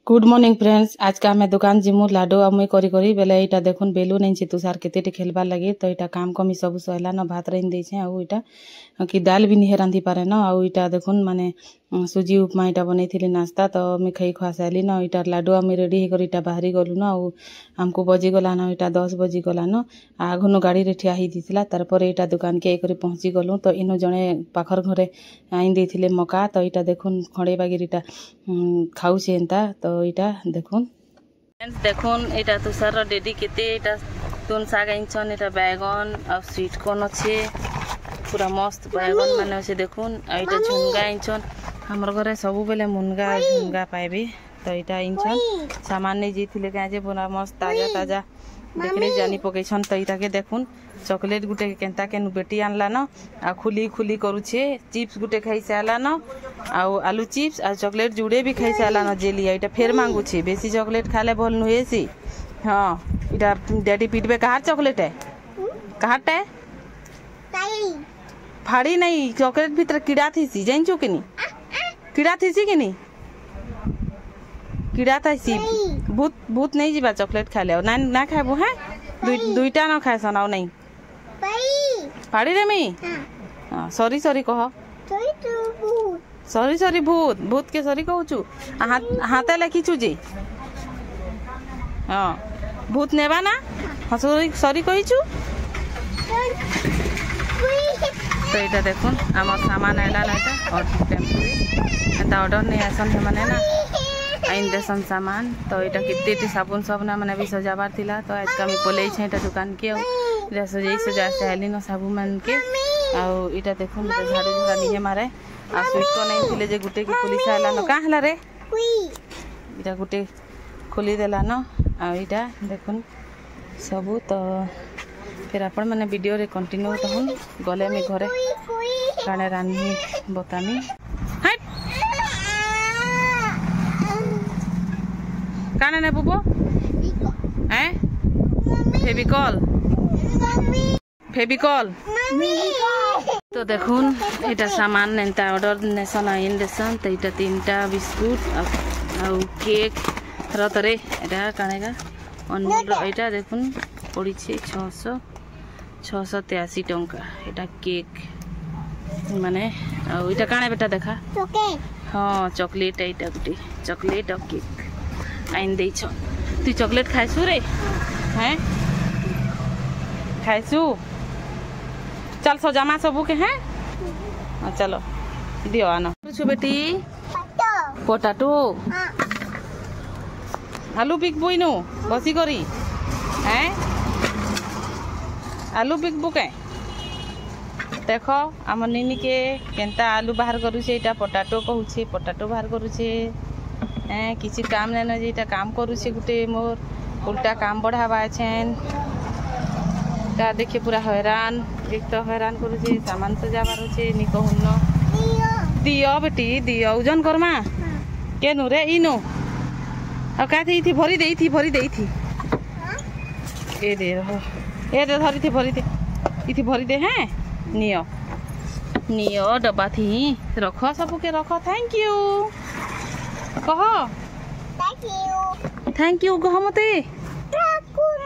Good morning friends. आज का हमें दुकान जिमु लाडो मुई करी करी बेले इटा देखुन बेलू नहीं छे तुषार केते खेलबार लगे तो इटा काम कमी सब सहला न भात रांधि दे छे आउ इटा कि दाल भी नहीं रांधि पारे न आउ इटा देखुन माने सुजी उपमा इटा बनै थिले नाश्ता तो मैं खाई खुआ साली न इटा लाडो आम रेडी हे कर इटा बाहरी गलु न आउ हमको बजी गला न इटा 10 बजी गला न आघनु गाड़ी रे ठिया ही दिसला तार पर इटा दुकान के एक पहुंची गलु तो इनो जणे पाखर घरे आइन देथिले मका तो इटा देखुन खड़े बागिर इटा खाउछे एंता तो इटा देखुन फ्रेंड्स देखुन इटा तुषार डेडी केते इटा तुन साग आइछन इटा बैगन आ स्वीट कॉर्न अच्छे पूरा मस्त बैगन माने अच्छे देखुन आ इटा झुंगा आइछन हमर घरे सब बेले मुनगा झुंगा पाइबे तो इटा आइछन सामान नै जेथिले काजे पूरा मस्त ताजा ताजा देखले जानी पकेछन तो इटा के देखुन चॉकलेट गुटे केंता केनु बेटी आनला न आ खुली खुली करूछे चिप्स गुटे खाई साला न आ आलू चिप्स आ चॉकलेट जुड़े भी खाई साला न जेली इटा फेर मांगू छे बेसी चॉकलेट खाले भल नुहे सी। हां इटा डैडी पीटबे कहार चॉकलेट है कहारटा है फाड़ी नहीं चॉकलेट भीतर कीड़ा थीसी जानिचो कि नी कीड़ा थीसी कि नी कीड़ा थीसी भूत भूत नहीं जीवा चॉकलेट खाले ना ना खाबो है दुईटा न खाए सनाओ नहीं फाड़ी रे मी हां सॉरी सॉरी कह सॉरी सॉरी भूत भूत के सॉरी कहू छु हाथे लिखिछु जे हां भूत नेबा ना हां सॉरी सॉरी कहि छु तो इटा देखुन आम सामान आइला ना इटा और टेम्पो एता ऑर्डर नहीं आसन है माने ना आइन देसन सामान तो इटा कितने साबुन सब ना माने भी सजाबार थिला तो आज का मी पले छै इटा दुकान के इटा सजा से आली न साबु मान के आ इटा देखुन इटा झाड़ू झड़ा निहे मारे आ स्वीट को नहीं थिले जे गुटे के पुलिस आला न का हला रे इटा गुटे खोली देला न आ इटा देखुन सब तो फिर आपण माने वीडियो रे कंटिन्यू तहन गले में घरे काने रानी बतामी हट काने ने बुबो हैं फेविकॉल फेविकॉल तो देखुन इटा सामान नेता ऑर्डर नेसन आइन देसन तो इटा 3टा बिस्कुट आ केक रतरे इटा कानेगा अनमोल इटा देखुन पड़ी 683 टंका इटा केक माने इटा काने बेटा देखा हाँ चॉकलेट इटा गुटे चॉकलेट और केक आइन दे छ तू चॉकलेट खाइसु रे हैं खाइसु चल सजामा सबू के हैं चलो दियो आना छु बेटी पोटाटो आलू पिक बुइनु बसी करी हैं आलू पिक बुके देखो आम निनी के केंता आलू बाहर करू छे इटा पोटाटो कहू छे पोटाटो बाहर करू छे किसी काम नहीं न जेटा काम करू छे गुटे मोर उल्टा काम बढ़ावा छेन ता देखिए पूरा हैरान एक तो हैरान करू छे सामान सजाबार छे नी कहू न दियो बेटी दियो ओजन करमा केनु रे इनो आ का थी भरी देई थी ए दे धरी थी भरी दे इथि भरी दे हैं नियो नियो डब्बा थी रखो सब के रखो थैंक यू कहो थैंक यू कहो मते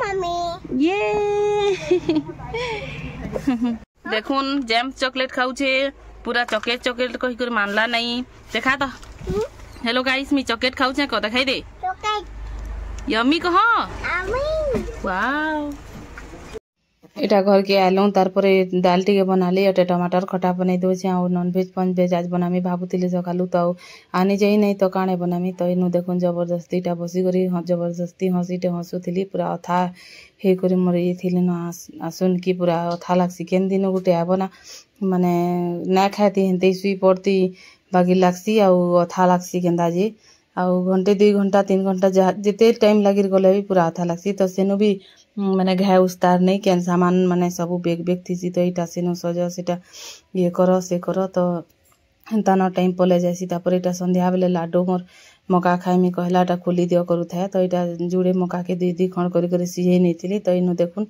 मम्मी ये देखुन जेम चॉकलेट खाऊ छे पूरा चॉकलेट चॉकलेट कहि कर मानला नहीं देखा तो हेलो गाइस मी चॉकलेट खाऊ छे को देखाई दे यम्मी कहो वाओ इटा घर के आलू तार पर दाल टी बनाली एटे टमाटर खटा बनै दो छे और नॉन वेज पंच वेज आज बनामी भाबुतिले सकालू तो आनी जाई नहीं तो काणे बनामी तो इनु देखुन जबरदस्ती टा बसी करी जबरदस्ती हसीटे हसुथिली पूरा अथा हे करी मोर ये थिले न आसुन की पूरा अथा लागसी केन दिन गुटे आबना माने ना खाती हेंते सुई पड़ती बागी लागसी आ अथा लागसी केंदा जे आ घंटे 2 घंटा 3 घंटा जिते टाइम लागिर गले भी पूरा अथा लागसी तो सेनु भी माने घाय उस्तार नहीं केन सामान माने सब बेग बेग थी तो इटा सेनु सजा सेटा ये करो से करो तो हेंता न टाइम पले जासी तापर इटा संध्या बेले लाडो मोर मका खाइमी कहलाटा खोली दियो करूଥାଏ तो यहाँ जुड़े मका के दुई खंड करी सीझे नहीं तो इनु देखुन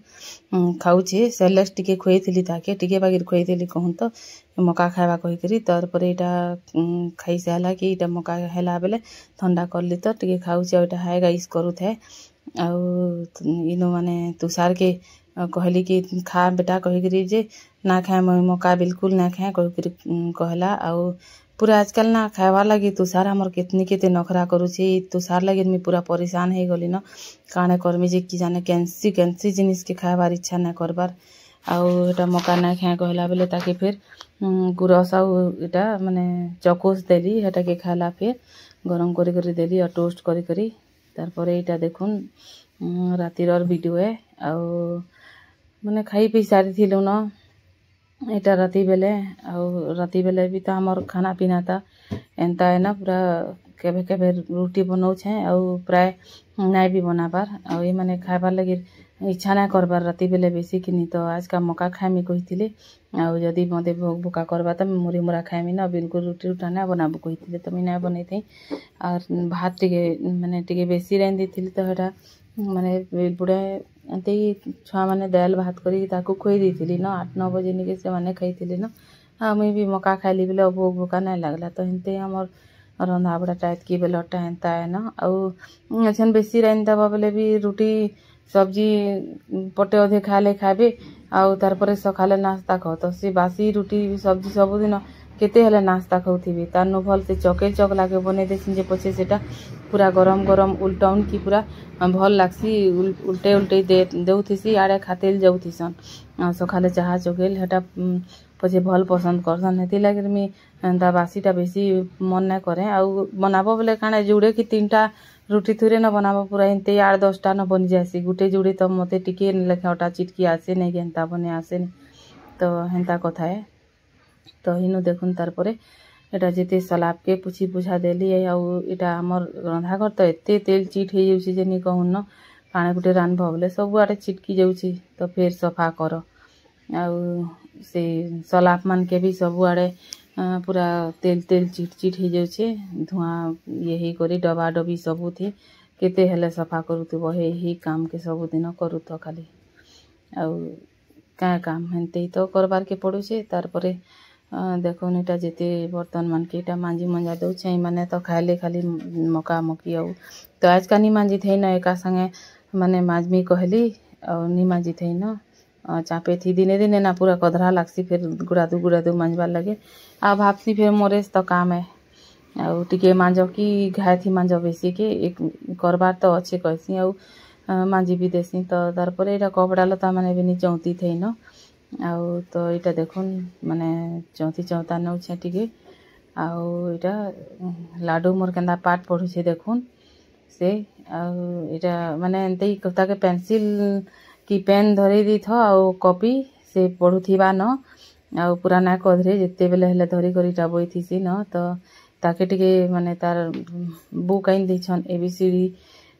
खाऊे सेलेक्स टिके खुई ताके टिके बागिर खुई कहूँ तो मका खावा कहीकि तार यहाँ खाई सारा कि यहाँ मका है बेले ठंडा करली तो टिके खाऊे यहाँ हाएगा इस करूଥାଏ आउ इनु माने तुषार के कहली कि खा बेटा कहीकि जे ना खाए मका बिल्कुल ना खाए कहीकि कहला आउ पूरा आजकल ना खावा लगी तुषार हमर कितनी केते नखरा करुछि तुषार लगे मैं पूरा परेशान हो गली न काणे करमी जे कि जाने कैंसी जिनिस के खाबार इच्छा ना करबार आउ एटा मका ना खाए कहला बेले ताके फिर गुरस आउ एटा माने चकोस देली हेटा के खाला फिर गरम करी देली और टोस्ट करी तार परे एटा देखुन रातिर वीडियो है आउ माने खाई पी सारी थिलु न एटा राति बेले भी तो हमर खाना पीना था एंता है ना पूरा केबे केबे रोटी बनाऊे आउ प्राय नाई भी बनाबार आउ ये माने खाइबार लगे इच्छा ना करबार राति बेले बेसी कि तो आज का मका खाइमी कही आउ जदि मते भोक भोका करबा तो मुरी मुरा खाइमी ना बिल्कुल रोटी रुटा ना बनाबू कही तो मुझे ना बनई थी और भात टिके माने टिके बेसी रांधि देती तो हेटा माने बुढ़े एंते छुआ मैंने दाल भात करी खुई देती न 8-9 बजे निके से मैंने खाई न हाँ मुई भी मका खाइली बेले भोक भोका नहीं लगला तो हेनते हमर रंधा बड़ा टाइट की बेलटा हेन्ता है न आउ छन बेसी राइन दबा बेले भी रोटी सब्जी पटे अधे खाले खाबे आउ तार परे सकाले नास्ता खाओ तो से बासी रोटी सब्जी सबुदिन केते हेले नास्ता खाऊथिबे तारनु भल से चकेल चकला के बने देसिन जे पछे सेटा पूरा गरम गरम उल्टाउन की पूरा भल लागसी उल्टे देउथिसी आड़े खातेल जाउथिसन सकाले चाहा चकेल हेटा पछे भल पसंद करसन हेति लागे मी दा बासीटा बेसी मन ना करे आउ बनाबो बेले काणे जुड़े कि 3टा रोटी थुरे न बनाबो पूरा एंते 8-10टा न बन जासी गुटे जुड़े तो मते टिके लेखे अटा चिटकी आसे नहीं गेंता बने आसे तो हेंता कथा है तो इनु देखुन तार परे एटा जेते सलाब के पुछी पुछा देली आउ एटा हमर रंधा घर तो एते तेल चिट हो जाउछि जे नि कहून न पानी गुटे रान भगले सब आड़े चिटकी जाउछि तो फिर सफा कर आउ से सलाब मान के भी सब आड़े पूरा तेल चिट हो जाउछि धुआं ये करी डबा डबी सबु थी केते हेले सफा करूथबो हे काम के सब दिन करूथ खाली आउ क्या काम हेनते तो करबार के पड़ुछे तार परे देखो इटा जेते बर्तन मान के इटा मांजी मंजा दउछे माने तो खाइले खाली मका मकी आउ तो आज का नी मांजी थे न एका संगे माने माजमी कहली और नी मांजी थे न चापे थी दिने दिने ना पूरा कधरा लागसी फिर गुड़ादू मांजबार लगे आ भाबसी फिर मोरेस तो काम है आउ टिके मांजो कि घाय थी मांजो बेसी के एक करबार तो अच्छे कहसी आउ मांजी भी देसी तो तार परे एटा कपड़ा लता माने भी नी चौती थे न आउ तो इटा देखुन माने चौथी चौता नौछे टिके आउ इटा लाडू मोर केंदा पाठ पढ़ुछे देखुन से आउ इटा माने एंते ताके पेंसिल की पेन धरे दी था आउ कॉपी से पढ़ुथिबा न आउ पूरा ना कधरे जेते बेले हेले धरी करी टा बइथिसी न तो ताके टिके माने तार बुक आइन दैछन ABCD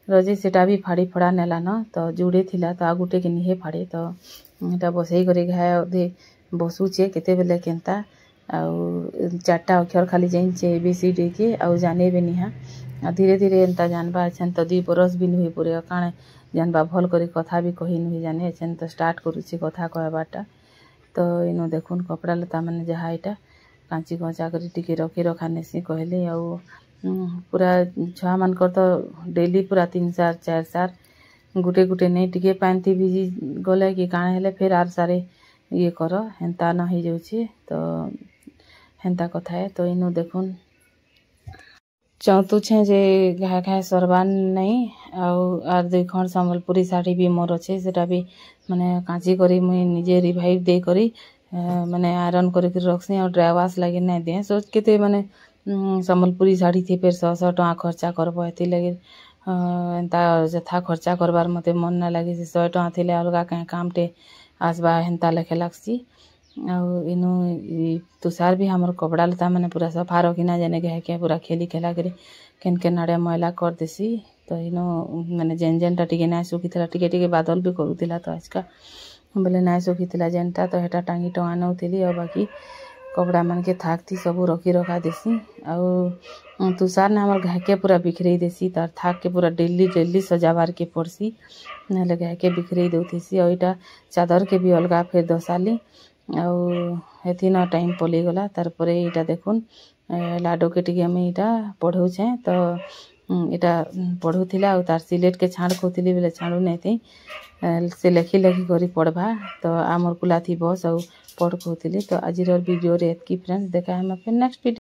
रजे सेटा भी फाड़ी फड़ा नेला न तो जुड़े थिला तो आगुटे के निहे फाड़े तो एटा बसई करे घाय अधे बसुचे केते बेले केंता आउ 4टा अक्षर खाली जाइछे ABCD के आउ जाने भी निहा धीरे धीरे एंता जानबा अछन तो 2 बरस भी नुहे पुरे काणे जानबा भल करे कथा भी कही नुहे जाने अछन तो स्टार्ट करूछि कथा कहबाटा तो इनो देखुन कपड़ा लता माने जहा इटा कांची कंचा करी टिके रखा नेसी कहले आउ पूरा छुआ मान कर तो डेली पूरा 3-4 सार गुटे गुटे नहीं टिके पानी भिजी गले कि काणे हेले फिर आर सारे ये कर हेन्ता न हो जाउछि तो हेन्ता कथा है तो इनु देखुन चौतु छे जे घाय घाय सरबान नहीं आउ आर 2 खंड संबलपुरी साड़ी भी मोर अच्छे सेटा भी माने कांची करी मुई निजे रिवाइव दे करी माने आयरन करी रखसी और ड्राई वाश लगे नहीं दे सोच के माने संबलपुरी साड़ी थी फिर 100 टका खर्चा करबो हेती लगे एंता जथा खर्चा करबार मते मन ना लगे से 100 टका थिले अलगा कहीं काम टे आसबा हेन्ता लेखे लागसी आउ इनु तुषार भी हमर कपड़ा लता माने पूरा सफा रखिना जाने के पूरा खेली खेला करे केन आड़े मैला कर देसी तो इनु माने जेनटा टिके ना सुखीला टिके बादल भी करूथिला तो आज का बोले ना सुखीला जेनटा तो हेटा टांगी टंगा नौथिली और बाकी कपड़ा मन के थाक थी सब रखी रखा देसी आउ तुषार ने हमर घाके पूरा बिखरे देसी तार थाक के पूरा डेली सजावार के पड़सी नहले घाके बिखरे दउथेसी और इटा चादर के भी अलगा फिर दसाली आउ हेथी न टाइम पली गला तार परे इटा देखुन लाडो के टिके हमें इटा पढ़ौ छे तो इटा पढ़ुथिला और तार सिलेट के छाड़ खोथिली बेले छाड़ू नहीं थी से लेखी करी पढ़वा तो आमर कुला थी बस और पढ़ खोथिली तो आज वीडियो रे एतकी फ्रेंड्स देखा हम फिर नेक्स्ट वीडियो।